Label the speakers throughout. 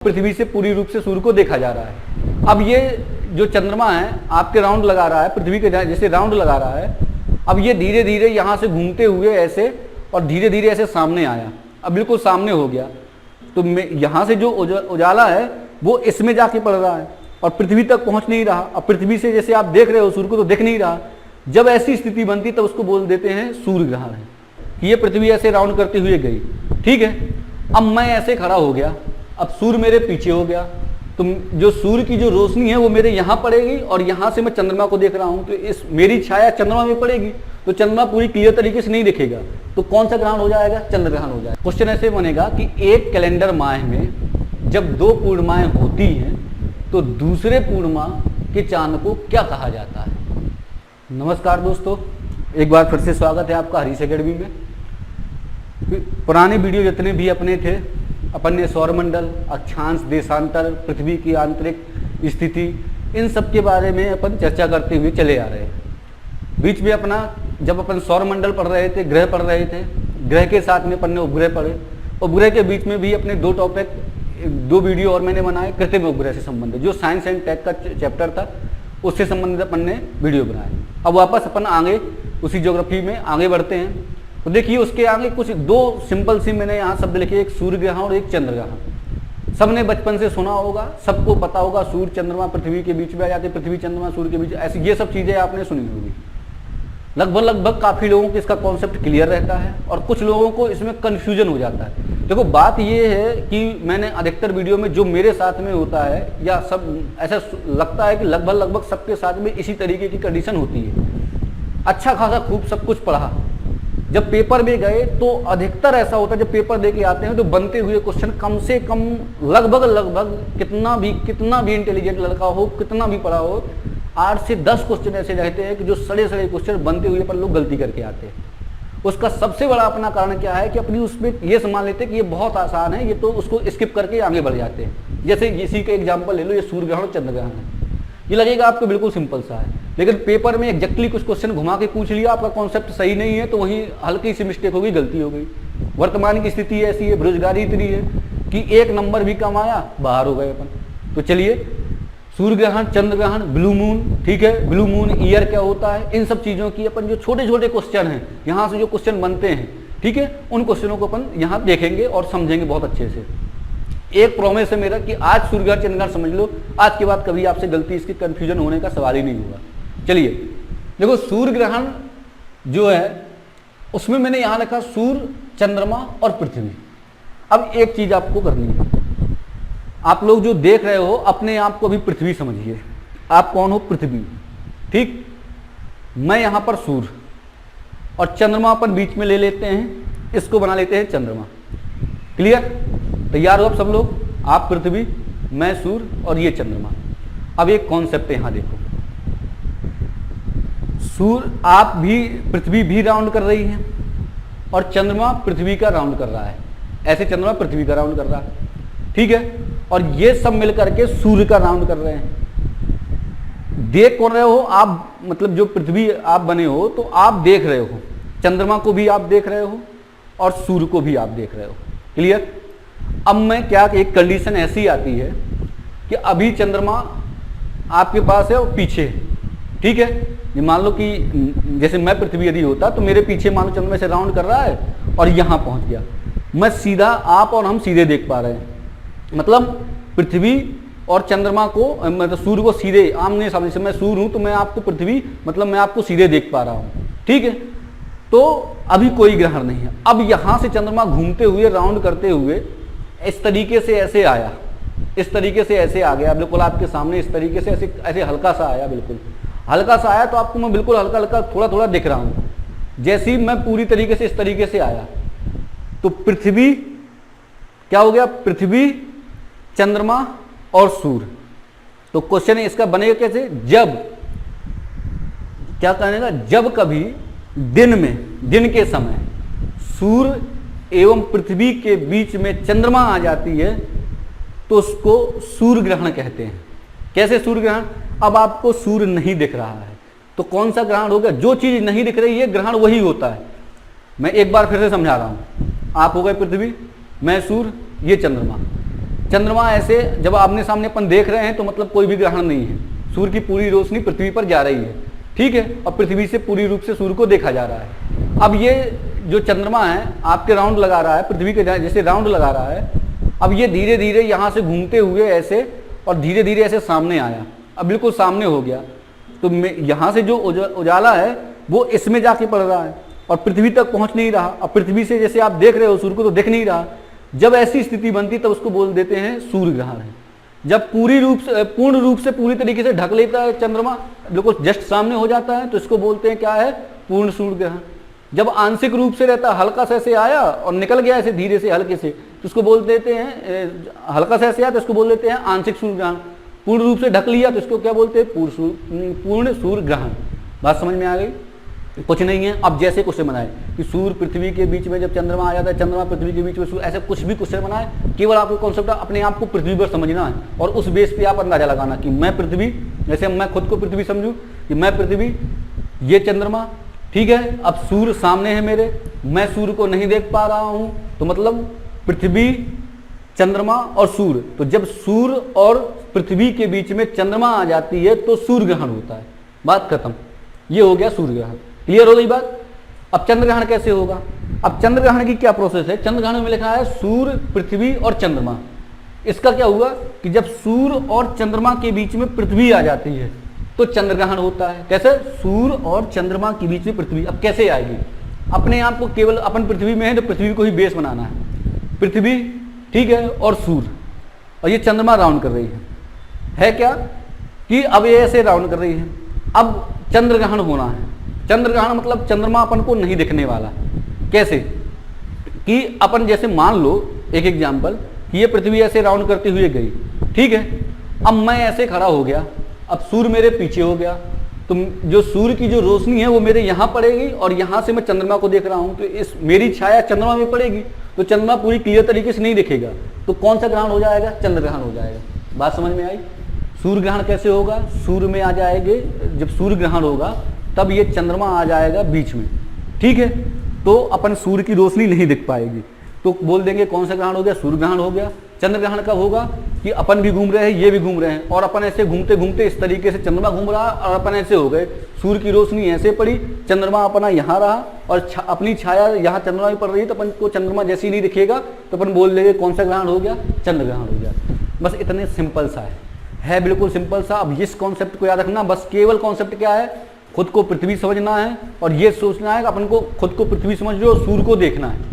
Speaker 1: पृथ्वी से पूरी रूप से सूर्य को देखा जा रहा है। अब ये जो चंद्रमा है आपके राउंड लगा रहा है, पृथ्वी के जैसे राउंड लगा रहा है। अब ये धीरे धीरे यहाँ से घूमते हुए ऐसे और धीरे धीरे ऐसे सामने आया, अब बिल्कुल सामने हो गया। तो यहाँ से जो उजाला है वो इसमें जाके पड़ रहा है और पृथ्वी तक पहुँच नहीं रहा। अब पृथ्वी से जैसे आप देख रहे हो सूर्य को तो दिख नहीं रहा। जब ऐसी स्थिति बनती तब उसको बोल देते हैं सूर्य ग्रहण है कि ये पृथ्वी ऐसे राउंड करते हुए गई। ठीक है, अब मैं ऐसे खड़ा हो गया, अब सूर्य मेरे पीछे हो गया, तो जो सूर्य की जो रोशनी है वो मेरे यहाँ पड़ेगी और यहाँ से मैं चंद्रमा को देख रहा हूँ, तो इस मेरी छाया चंद्रमा में पड़ेगी, तो चंद्रमा पूरी क्लियर तरीके से नहीं दिखेगा। तो कौन सा ग्रहण हो जाएगा? चंद्र ग्रहण हो जाएगा। क्वेश्चन ऐसे बनेगा कि एक कैलेंडर माह में जब 2 पूर्णिमाएं होती हैं तो दूसरे पूर्णिमा के चांद को क्या कहा जाता है? नमस्कार दोस्तों, एक बार फिर से स्वागत है आपका हरीश अकेडमी में। पुराने वीडियो जितने भी अपने थे, अपन ने सौरमंडल, अक्षांश, देशांतर, पृथ्वी की आंतरिक स्थिति, इन सब के बारे में अपन चर्चा करते हुए चले आ रहे हैं। बीच में अपना जब अपन सौरमंडल पढ़ रहे थे, ग्रह पढ़ रहे थे, ग्रह के साथ में अपन ने उपग्रह पढ़े, उपग्रह के बीच में भी अपने 2 टॉपिक 2 वीडियो और मैंने बनाए कृत्रिम उपग्रह से संबंधित, जो साइंस एंड टेक का चैप्टर था उससे संबंधित अपन ने वीडियो बनाए। अब वापस अपन आगे उसी ज्योग्राफी में आगे बढ़ते हैं। तो देखिए उसके आगे कुछ 2 सिंपल सी मैंने यहाँ शब्द लिखे, एक सूर्य ग्रहण और एक चंद्र ग्रहण। सबने बचपन से सुना होगा, सबको पता होगा सूर्य चंद्रमा पृथ्वी के बीच में आ जाते, पृथ्वी चंद्रमा सूर्य के बीच, ऐसी ये सब चीजें आपने सुनी होगी। लगभग काफी लोगों को इसका कॉन्सेप्ट क्लियर रहता है और कुछ लोगों को इसमें कंफ्यूजन हो जाता है। देखो बात ये है कि मैंने अधिकतर वीडियो में जो मेरे साथ में होता है या सब ऐसा लगता है कि लगभग सबके साथ में इसी तरीके की कंडीशन होती है। अच्छा खासा खूब सब कुछ पढ़ा, जब पेपर में गए तो अधिकतर ऐसा होता है जब पेपर दे के आते हैं तो बनते हुए क्वेश्चन कम से कम लगभग कितना भी इंटेलिजेंट लड़का हो, कितना भी पढ़ा हो, 8 से 10 क्वेश्चन ऐसे रहते हैं कि जो सड़े क्वेश्चन बनते हुए पर लोग गलती करके आते हैं। उसका सबसे बड़ा अपना कारण क्या है कि अपनी उसमें ये समझ लेते हैं कि ये बहुत आसान है, ये तो उसको स्किप करके आगे बढ़ जाते हैं। जैसे इसी का एग्जाम्पल ले लो, ये सूर्य ग्रहण चंद्र ग्रहण है, ये लगेगा आपको बिल्कुल सिंपल सा है, लेकिन पेपर में एग्जैक्टली कुछ क्वेश्चन घुमा के पूछ लिया, आपका कॉन्सेप्ट सही नहीं है तो वहीं हल्की सी मिस्टेक हो गई, गलती हो गई। वर्तमान की स्थिति ऐसी है, बेरोजगारी इतनी है कि 1 नंबर भी कम आया बाहर हो गए अपन। तो चलिए सूर्य ग्रहण, चंद्र ग्रहण, ब्लू मून, ठीक है, ब्लू मून ईयर क्या होता है, इन सब चीजों की अपन जो छोटे छोटे क्वेश्चन हैं यहाँ से जो क्वेश्चन बनते हैं, ठीक है, उन क्वेश्चनों को अपन यहाँ देखेंगे और समझेंगे बहुत अच्छे से। एक प्रॉमिस है मेरा कि आज सूर्य ग्रहण चंद्र ग्रहण समझ लो, आज के बाद कभी आपसे गलती इसकी कंफ्यूजन होने का सवाल ही नहीं होगा। चलिए देखो सूर्य ग्रहण जो है उसमें मैंने यहाँ लिखा सूर्य, चंद्रमा और पृथ्वी। अब एक चीज आपको करनी है, आप लोग जो देख रहे हो अपने आप को अभी पृथ्वी समझिए। आप कौन हो? पृथ्वी, ठीक। मैं यहाँ पर सूर्य और चंद्रमा अपन बीच में ले लेते हैं, इसको बना लेते हैं चंद्रमा। क्लियर? तैयार हो आप सब लोग? आप पृथ्वी, मैं सूर्य और ये चंद्रमा। अब एक कॉन्सेप्ट यहाँ देखो, सूर्य आप भी, पृथ्वी भी राउंड कर रही है और चंद्रमा पृथ्वी का राउंड कर रहा है, ऐसे चंद्रमा पृथ्वी का राउंड कर रहा है, ठीक है, और ये सब मिलकर के सूर्य का राउंड कर रहे हैं। देख कौन रहे हो आप? मतलब जो पृथ्वी आप बने हो तो आप देख रहे हो, चंद्रमा को भी आप देख रहे हो और सूर्य को भी आप देख रहे हो। क्लियर? अब मैं क्या, एक कंडीशन ऐसी आती है कि अभी चंद्रमा आपके पास है और पीछे है, ठीक है। ये मान लो कि जैसे मैं पृथ्वी यदि होता तो मेरे पीछे मान लो चंद्रमा से राउंड कर रहा है और यहाँ पहुँच गया, मैं सीधा, आप और हम सीधे देख पा रहे हैं। मतलब पृथ्वी और चंद्रमा को, मतलब सूर्य को सीधे आमने सामने से, मैं सूर्य हूँ तो मैं आपको पृथ्वी, मतलब मैं आपको सीधे देख पा रहा हूँ, ठीक है। तो अभी कोई ग्रहण नहीं है। अब यहाँ से चंद्रमा घूमते हुए, राउंड करते हुए इस तरीके से ऐसे आया, इस तरीके से ऐसे आ गया, बिल्कुल आपके सामने इस तरीके से ऐसे हल्का सा आया, बिल्कुल हल्का सा आया, तो आपको मैं बिल्कुल हल्का थोड़ा दिख रहा हूँ। जैसे ही मैं पूरी तरीके से इस तरीके से आया तो पृथ्वी क्या हो गया? पृथ्वी, चंद्रमा और सूर्य। तो क्वेश्चन है इसका बनेगा कैसे? जब क्या कहने, जब कभी दिन में, दिन के समय सूर्य एवं पृथ्वी के बीच में चंद्रमा आ जाती है तो उसको सूर्य ग्रहण कहते हैं। कैसे सूर्य ग्रहण? अब आपको सूर्य नहीं दिख रहा है तो कौन सा ग्रहण हो गया? जो चीज नहीं दिख रही है ग्रहण वही होता है। मैं एक बार फिर से समझा रहा हूं, आप हो गए पृथ्वी, मैं सूर्य, ये चंद्रमा। चंद्रमा ऐसे जब आमने सामने अपन देख रहे हैं तो मतलब कोई भी ग्रहण नहीं है, सूर्य की पूरी रोशनी पृथ्वी पर जा रही है, ठीक है, और पृथ्वी से पूरी रूप से सूर्य को देखा जा रहा है। अब ये जो चंद्रमा है आपके राउंड लगा रहा है, पृथ्वी के जैसे राउंड लगा रहा है। अब ये धीरे धीरे यहाँ से घूमते हुए ऐसे और धीरे धीरे ऐसे सामने आया, अब बिल्कुल सामने हो गया। तो यहाँ से जो उजाला है वो इसमें जाके पड़ रहा है और पृथ्वी तक पहुंच नहीं रहा। अब पृथ्वी से जैसे आप देख रहे हो सूर्य को तो दिख नहीं रहा। जब ऐसी स्थिति बनती तब उसको बोल देते हैं सूर्य ग्रहण है। जब पूर्ण रूप से पूरी तरीके से ढक लेता है चंद्रमा, बिल्कुल जस्ट सामने हो जाता है, तो इसको बोलते हैं क्या है, पूर्ण सूर्य ग्रहण। जब आंशिक रूप से रहता है, हल्का सा ऐसे आया और निकल गया ऐसे धीरे से हल्के से, तो उसको बोल देते हैं, हल्का सा ऐसे आया तो इसको बोल देते हैं आंशिक सूर्य ग्रहण। पूर्ण रूप से ढक लिया तो इसको क्या बोलते हैं, पूर्ण सूर्य ग्रहण। बात समझ में आ गई? कुछ नहीं है। अब जैसे क्वेश्चन बनाए कि सूर्य पृथ्वी के बीच में जब चंद्रमा आ जाता है, चंद्रमा पृथ्वी के बीच में सूर्य, ऐसे कुछ भी क्वेश्चन बनाए, केवल आपको कॉन्सेप्ट अपने आप को पृथ्वी पर समझना है और उस बेस पे आप अंदाजा लगाना कि मैं पृथ्वी, जैसे मैं खुद को पृथ्वी समझूं कि मैं पृथ्वी, ये चंद्रमा, ठीक है। अब सूर्य सामने है मेरे, मैं सूर्य को नहीं देख पा रहा हूं, तो मतलब पृथ्वी, चंद्रमा और सूर्य। तो जब सूर्य और पृथ्वी के बीच में चंद्रमा आ जाती है तो सूर्य ग्रहण होता है। बात खत्म, ये हो गया सूर्य ग्रहण। क्लियर हो गई बात? अब चंद्र ग्रहण कैसे होगा? अब चंद्र ग्रहण की क्या प्रोसेस है? चंद्र ग्रहण में लिखा है सूर्य, पृथ्वी और चंद्रमा। इसका क्या हुआ कि जब सूर्य और चंद्रमा के बीच में पृथ्वी आ जाती है तो चंद्र ग्रहण होता है। कैसे? सूर्य और चंद्रमा के बीच में पृथ्वी। अब कैसे आएगी? अपने आप को केवल अपन पृथ्वी में है तो पृथ्वी को ही बेस बनाना है। पृथ्वी, ठीक है, और सूर्य, और ये चंद्रमा राउंड कर रही है क्या कि अब ये ऐसे राउंड कर रही है। अब चंद्र ग्रहण होना है। चंद्र ग्रहण मतलब चंद्रमा अपन को नहीं दिखने वाला। कैसे? कि अपन जैसे मान लो एक एग्जांपल कि ये पृथ्वी ऐसे राउंड करती हुई गई, ठीक है। अब मैं ऐसे खड़ा हो गया, अब सूर्य मेरे पीछे हो गया, तो जो सूर्य की जो रोशनी है वो मेरे यहाँ पड़ेगी और यहाँ से मैं चंद्रमा को देख रहा हूँ, तो इस मेरी छाया चंद्रमा में पड़ेगी, तो चंद्रमा पूरी क्लियर तरीके से नहीं दिखेगा। तो कौन सा ग्रहण हो जाएगा? चंद्र ग्रहण हो जाएगा। बात समझ में आई? सूर्य ग्रहण कैसे होगा? सूर्य में आ जाएंगे, जब सूर्य ग्रहण होगा तब ये चंद्रमा आ जाएगा बीच में, ठीक है। तो अपन सूर्य की रोशनी नहीं दिख पाएगी, तो बोल देंगे कौन सा ग्रहण हो गया? सूर्य ग्रहण हो गया। चंद्र ग्रहण कब होगा? कि अपन भी घूम रहे हैं, ये भी घूम रहे हैं, और अपन ऐसे घूमते घूमते इस तरीके से चंद्रमा घूम रहा और अपन ऐसे हो गए, सूर्य की रोशनी ऐसे पड़ी, चंद्रमा अपना यहाँ रहा और अपनी छाया यहाँ चंद्रमा में पड़ रही है, तो अपन को चंद्रमा जैसे ही नहीं दिखेगा तो अपन बोल देंगे कौन सा ग्रहण हो गया? चंद्र ग्रहण हो गया। बस इतने सिंपल सा है बिल्कुल सिंपल सा। अब इस कॉन्सेप्ट को याद रखना, बस केवल कॉन्सेप्ट क्या है, खुद को पृथ्वी समझना है और ये सोचना है कि अपन को खुद को पृथ्वी समझ लो और सूर्य को देखना है।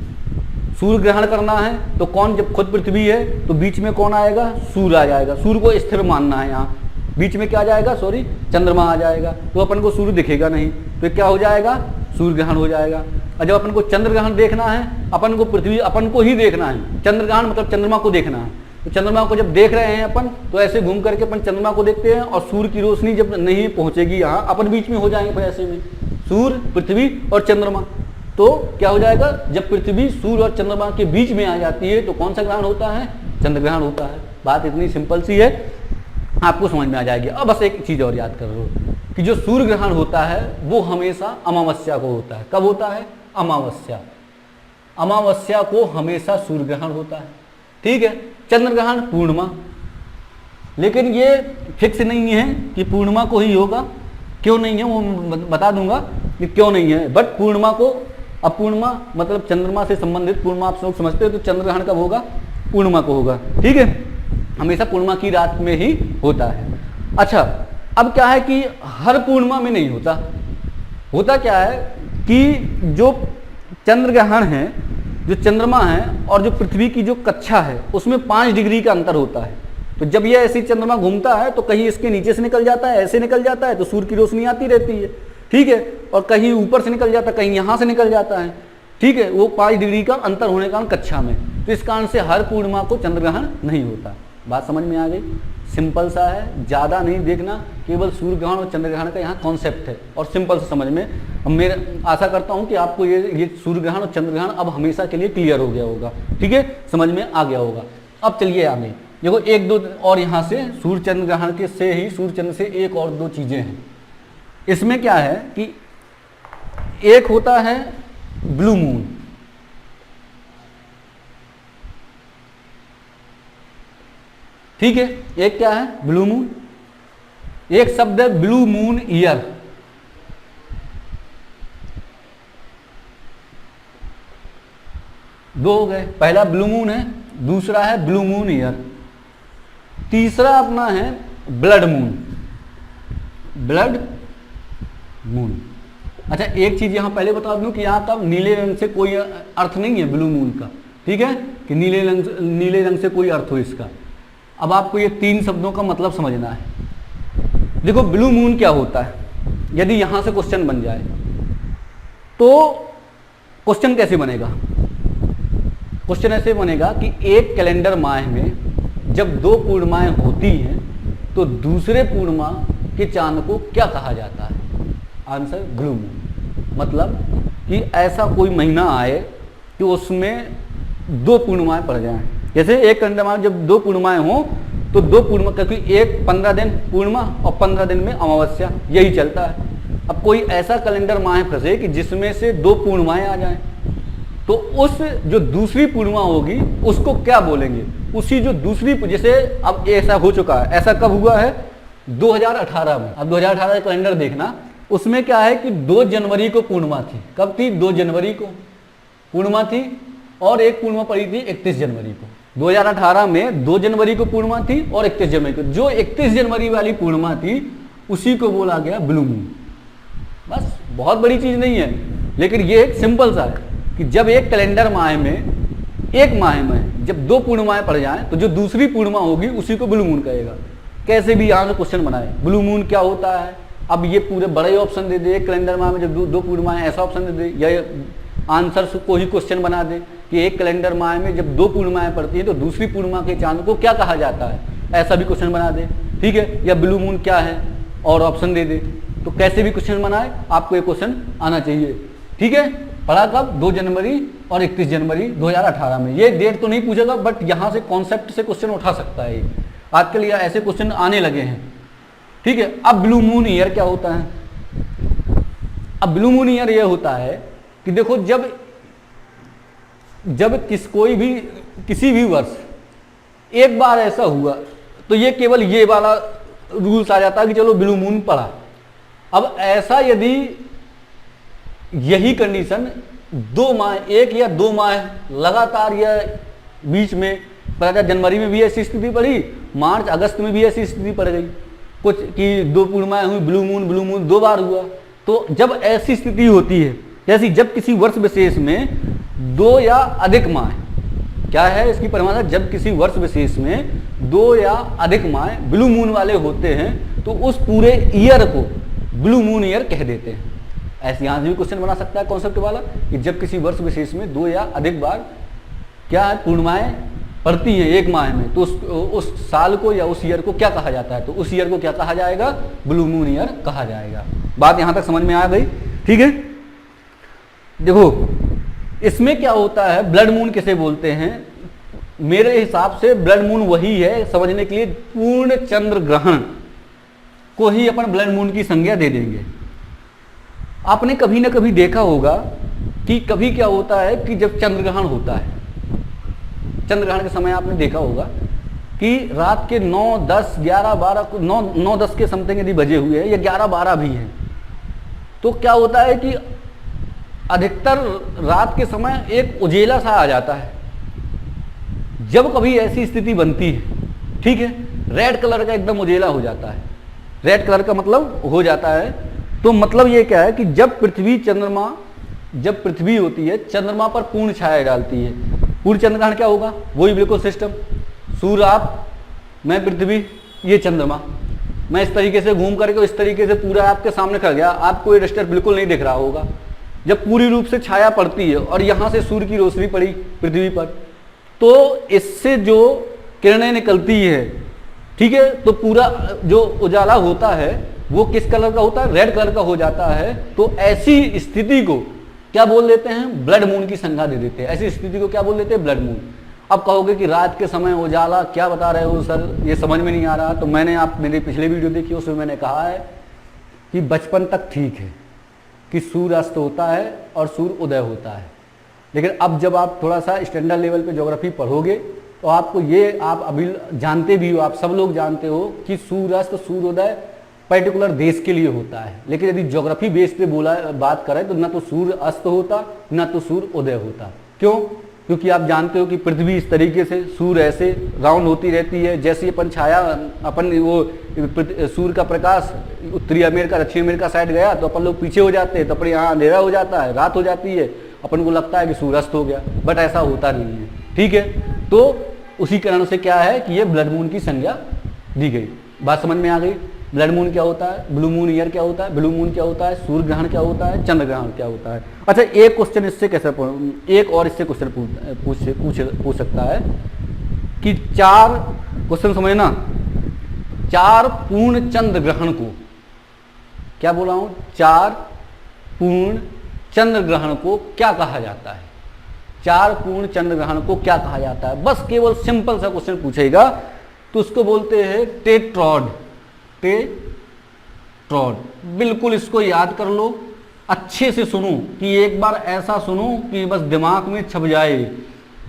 Speaker 1: सूर्य ग्रहण करना है तो कौन, जब खुद पृथ्वी है तो बीच में कौन आएगा? सूर्य आ जाएगा। सूर्य को स्थिर मानना है, यहाँ बीच में क्या आ जाएगा? सॉरी, चंद्रमा आ जाएगा, तो अपन को सूर्य दिखेगा नहीं, तो क्या हो जाएगा? सूर्य ग्रहण हो जाएगा। और जब अपन को चंद्र ग्रहण देखना है, अपन को पृथ्वी, अपन को ही देखना है। चंद्र ग्रहण मतलब चंद्रमा को देखना है, तो चंद्रमा को जब देख रहे हैं अपन तो ऐसे घूम करके अपन चंद्रमा को देखते हैं और सूर्य की रोशनी जब नहीं पहुंचेगी यहाँ, अपन बीच में हो जाएंगे ऐसे में, सूर्य, पृथ्वी और चंद्रमा। तो क्या हो जाएगा? जब पृथ्वी सूर्य और चंद्रमा के बीच में आ जाती है तो कौन सा ग्रहण होता है? चंद्र ग्रहण होता है। बात इतनी सिंपल सी है, आपको समझ में आ जाएगी। अब बस एक चीज और याद कर लो कि जो सूर्य ग्रहण होता है वो हमेशा अमावस्या को होता है। कब होता है? अमावस्या। अमावस्या को हमेशा सूर्य ग्रहण होता है, ठीक है। चंद्र ग्रहण पूर्णिमा, लेकिन ये फिक्स नहीं है कि पूर्णिमा को ही होगा। क्यों नहीं है वो बता दूंगा कि क्यों नहीं है, बट पूर्णिमा को, अब पूर्णिमा मतलब चंद्रमा से संबंधित, पूर्णिमा आप लोग समझते हो, तो चंद्र ग्रहण कब होगा? पूर्णिमा को होगा, ठीक है। हमेशा पूर्णिमा की रात में ही होता है। अच्छा, अब क्या है कि हर पूर्णिमा में नहीं होता। होता क्या है कि जो चंद्र ग्रहण है, जो चंद्रमा है और जो पृथ्वी की जो कक्षा है उसमें 5 डिग्री का अंतर होता है। तो जब ये ऐसी चंद्रमा घूमता है तो कहीं इसके नीचे से निकल जाता है, ऐसे निकल जाता है, तो सूर्य की रोशनी आती रहती है, ठीक है, और कहीं ऊपर से निकल जाता है, कहीं यहाँ से निकल जाता है, ठीक है। वो 5 डिग्री का अंतर होने के कारण कक्षा में, तो इस कारण से हर पूर्णिमा को चंद्र ग्रहण नहीं होता। बात समझ में आ गई? सिंपल सा है, ज़्यादा नहीं देखना, केवल सूर्य ग्रहण और चंद्र ग्रहण का यहाँ कॉन्सेप्ट है और सिंपल से समझ में। अब मैं आशा करता हूँ कि आपको ये सूर्य ग्रहण और चंद्र ग्रहण अब हमेशा के लिए क्लियर हो गया होगा, ठीक है, समझ में आ गया होगा। अब चलिए आगे देखो, एक दो और यहाँ से सूर्य चंद्र ग्रहण के से ही, सूर्य चंद्र से एक और दो चीज़ें हैं। इसमें क्या है कि एक होता है ब्लू मून, ठीक है, एक क्या है ब्लू मून, एक शब्द है ब्लू मून ईयर। दो हो गए, पहला ब्लू मून है, दूसरा है ब्लू मून ईयर, तीसरा अपना है ब्लड मून, ब्लड मून। अच्छा एक चीज यहां पहले बता दूं कि यहां का नीले रंग से कोई अर्थ नहीं है ब्लू मून का, ठीक है, कि नीले रंग से कोई अर्थ हो इसका। अब आपको ये तीन शब्दों का मतलब समझना है। देखो ब्लू मून क्या होता है, यदि यहां से क्वेश्चन बन जाए तो क्वेश्चन कैसे बनेगा, क्वेश्चन ऐसे बनेगा कि एक कैलेंडर माह में जब दो पूर्णिमाएं होती हैं तो दूसरे पूर्णिमा के चांद को क्या कहा जाता है। आंसर ब्लू मून, मतलब कि ऐसा कोई महीना आए कि उसमें दो पूर्णिमाएं पड़ जाएं। जैसे एक कैलेंडर माह में जब दो पूर्णिमाएं हों तो दो पूर्णिमा, क्योंकि एक 15 दिन पूर्णिमा और 15 दिन में अमावस्या, यही चलता है। अब कोई ऐसा कैलेंडर माह फंसे कि जिसमें से दो पूर्णिमाएं आ जाएं, तो उस जो दूसरी पूर्णिमा होगी उसको क्या बोलेंगे, उसी जो दूसरी, जैसे अब ऐसा हो चुका है, ऐसा कब हुआ है 2018 में। अब 2018 का कैलेंडर देखना, उसमें क्या है कि 2 जनवरी को पूर्णिमा थी। कब थी, 2 जनवरी को पूर्णिमा थी, और एक पूर्णिमा पड़ी थी 31 जनवरी को। 2018 में 2 जनवरी को पूर्णिमा थी और 31 जनवरी को, जो 31 जनवरी वाली पूर्णिमा थी उसी को बोला गया ब्लू मून। बस बहुत बड़ी चीज नहीं है, लेकिन ये एक सिंपल सा है कि जब एक कैलेंडर माह में, एक माह में जब दो पूर्णिमाएं पड़ जाएं तो जो दूसरी पूर्णिमा होगी उसी को ब्लू मून कहेगा। कैसे भी यहाँ से क्वेश्चन बनाए, ब्लू मून क्या होता है, अब ये पूरे बड़े ऑप्शन दे दे, एक कैलेंडर माह में जब दो पूर्णिमाएं, ऐसा ऑप्शन दे दे, या आंसर को ही क्वेश्चन बना दे कि एक कैलेंडर माह में जब दो पूर्णिमाएं पड़ती हैं तो दूसरी पूर्णिमा के चांद को क्या कहा जाता है, ऐसा भी क्वेश्चन बना दे, ठीक है, या ब्लू मून क्या है और ऑप्शन दे दे। तो कैसे भी क्वेश्चन बनाए आपको ये क्वेश्चन आना चाहिए, ठीक है। पढ़ा कब, 2 जनवरी और 31 जनवरी 2018 में। ये डेट तो नहीं पूछेगा, बट यहाँ से कॉन्सेप्ट से क्वेश्चन उठा सकता है, आजकल ये ऐसे क्वेश्चन आने लगे हैं, ठीक है। अब ब्लू मून ईयर क्या होता है, अब ब्लू मून ईयर ये होता है कि देखो जब किसी भी वर्ष एक बार ऐसा हुआ तो ये केवल ये वाला रूल्स आ जाता है कि चलो ब्लू मून पड़ा। अब ऐसा यदि यही कंडीशन 2 माह, 1 या 2 माह लगातार या बीच में, जनवरी में भी ऐसी स्थिति पड़ी, मार्च अगस्त में भी ऐसी स्थिति पड़ गई कुछ कि 2 पूर्णिमाएं हुई, ब्लू मून 2 बार हुआ। तो जब ऐसी स्थिति होती है, जैसे जब किसी वर्ष विशेष में 2 या अधिक माह, क्या है इसकी परिभाषा, जब किसी वर्ष विशेष में 2 या अधिक माह ब्लू मून वाले होते हैं तो उस पूरे ईयर को ब्लू मून ईयर कह देते हैं। ऐसे यहां से भी क्वेश्चन बना सकता है कॉन्सेप्ट वाला कि जब किसी वर्ष विशेष में 2 या अधिक बार क्या है पूर्णिमाएं पड़ती हैं एक माह में, तो उस साल को या उस ईयर को क्या कहा जाता है, तो उस ईयर को क्या कहा जाएगा, ब्लू मून ईयर कहा जाएगा। बात यहां तक समझ में आ गई, ठीक है। देखो इसमें क्या होता है, ब्लड मून किसे बोलते हैं, मेरे हिसाब से ब्लड मून वही है, समझने के लिए पूर्ण चंद्र ग्रहण को ही अपन ब्लड मून की संज्ञा दे देंगे। आपने कभी ना कभी देखा होगा कि कभी क्या होता है कि जब चंद्र ग्रहण होता है, चंद्र ग्रहण के समय आपने देखा होगा कि रात के 9, 10, 11, 12, 9, 10 के समथिंग यदि बजे हुए हैं या 11, 12 भी हैं, तो क्या होता है कि अधिकतर रात के समय एक उजेला सा आ जाता है। जब कभी ऐसी स्थिति बनती है, ठीक है, रेड कलर का एकदम उजेला हो जाता है, रेड कलर का मतलब हो जाता है, तो मतलब ये क्या है कि जब पृथ्वी होती है चंद्रमा पर पूर्ण छाया डालती है, पूर्ण चंद्र ग्रहण क्या होगा, वही बिल्कुल सिस्टम, सूर्य आप, मैं पृथ्वी, ये चंद्रमा, मैं इस तरीके से घूम करके इस तरीके से पूरा आपके सामने खड़ा गया, आपको ये डिस्टर्ब बिल्कुल नहीं दिख रहा होगा। जब पूरी रूप से छाया पड़ती है और यहाँ से सूर्य की रोशनी पड़ी पृथ्वी पर, तो इससे जो किरणें निकलती है, ठीक है, तो पूरा जो उजाला होता है वो किस कलर का होता है, रेड कलर का हो जाता है। तो ऐसी स्थिति को क्या बोल देते हैं, ब्लड मून की संज्ञा दे देते हैं। ऐसी स्थिति को क्या बोल देते हैं, ब्लड मून। अब कहोगे कि रात के समय उजाला क्या बता रहे हो सर, ये समझ में नहीं आ रहा, तो मैंने आप मेरी पिछले वीडियो देखी, उसमें मैंने कहा है कि बचपन तक ठीक है कि सूर्य अस्त होता है और सूर्य उदय होता है, लेकिन अब जब आप थोड़ा सा स्टैंडर्ड लेवल पे ज्योग्राफी पढ़ोगे और आपको ये आप अभी जानते भी हो, आप सब लोग जानते हो कि सूर्यास्त सूर्योदय पर्टिकुलर देश के लिए होता है, लेकिन यदि ज्योग्राफी बेस पे बात करें तो ना तो सूर्य अस्त होता ना तो सूर्य उदय होता। क्यों? क्योंकि आप जानते हो कि पृथ्वी इस तरीके से सूर्य ऐसे राउंड होती रहती है, जैसे अपन छाया अपन वो सूर्य का प्रकाश उत्तरी अमेरिका दक्षिण अमेरिका साइड गया तो अपन लोग पीछे हो जाते हैं, तो अपने यहाँ अंधेरा हो जाता है, रात हो जाती है, अपन को लगता है कि सूर्यास्त हो गया, बट ऐसा होता नहीं है। ठीक है, तो उसी कारण से क्या है कि ये ब्लड मून की संज्ञा दी गई। बात समझ में आ गई? ब्लड मून क्या होता है, ब्लू मून ईयर क्या होता है, ब्लू मून क्या होता है, सूर्य ग्रहण क्या होता है, चंद्र ग्रहण क्या होता है। अच्छा, एक क्वेश्चन इससे कैसे एक और इससे क्वेश्चन पूछ सकता है कि 4 क्वेश्चन समझना, 4 पूर्ण चंद्र ग्रहण को क्या बोला हूं, 4 पूर्ण चंद्र ग्रहण को क्या कहा जाता है? 4 पूर्ण चंद्र ग्रहण को क्या कहा जाता है? बस केवल सिंपल सा क्वेश्चन पूछेगा तो उसको बोलते हैं टेट्रॉड। टेट्रॉड, बिल्कुल इसको याद कर लो, अच्छे से सुनो कि एक बार ऐसा सुनो कि बस दिमाग में छप जाए।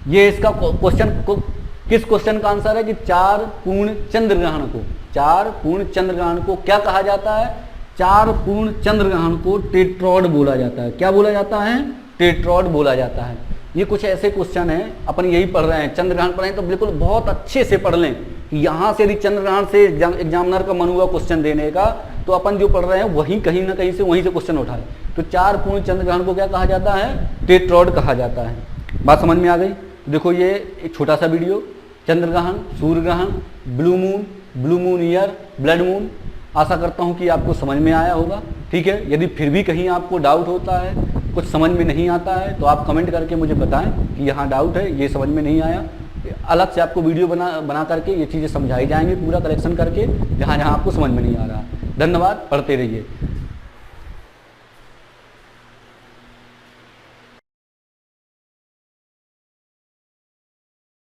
Speaker 1: ये इसका क्वेश्चन किस क्वेश्चन का आंसर है कि 4 पूर्ण चंद्र ग्रहण को, 4 पूर्ण चंद्र ग्रहण को क्या कहा जाता है? 4 पूर्ण चंद्र ग्रहण को टेट्रॉड बोला जाता है। क्या बोला जाता है? टेट्रॉड बोला जाता है। ये कुछ ऐसे क्वेश्चन हैं, अपन यही पढ़ रहे हैं, चंद्र ग्रहण पढ़ रहे हैं, तो बिल्कुल बहुत अच्छे से पढ़ लें कि यहाँ से यदि चंद्र ग्रहण से एग्जामिनर का मन हुआ क्वेश्चन देने का तो अपन जो पढ़ रहे हैं वहीं कहीं ना कहीं से वहीं से क्वेश्चन उठाए। तो 4 पूर्ण चंद्र ग्रहण को क्या कहा जाता है? टेट्रॉड कहा जाता है। बात समझ में आ गई? देखो ये एक छोटा सा वीडियो, चंद्र ग्रहण, सूर्य ग्रहण, blue moon year, blood moon, आशा करता हूँ कि आपको समझ में आया होगा। ठीक है, यदि फिर भी कहीं आपको डाउट होता है, कुछ समझ में नहीं आता है, तो आप कमेंट करके मुझे बताएं कि यहाँ डाउट है, ये समझ में नहीं आया। अलग से आपको वीडियो बना करके ये चीज़ें समझाई जाएंगी, पूरा कलेक्शन करके, जहाँ जहाँ आपको समझ में नहीं आ रहा। धन्यवाद, पढ़ते रहिए।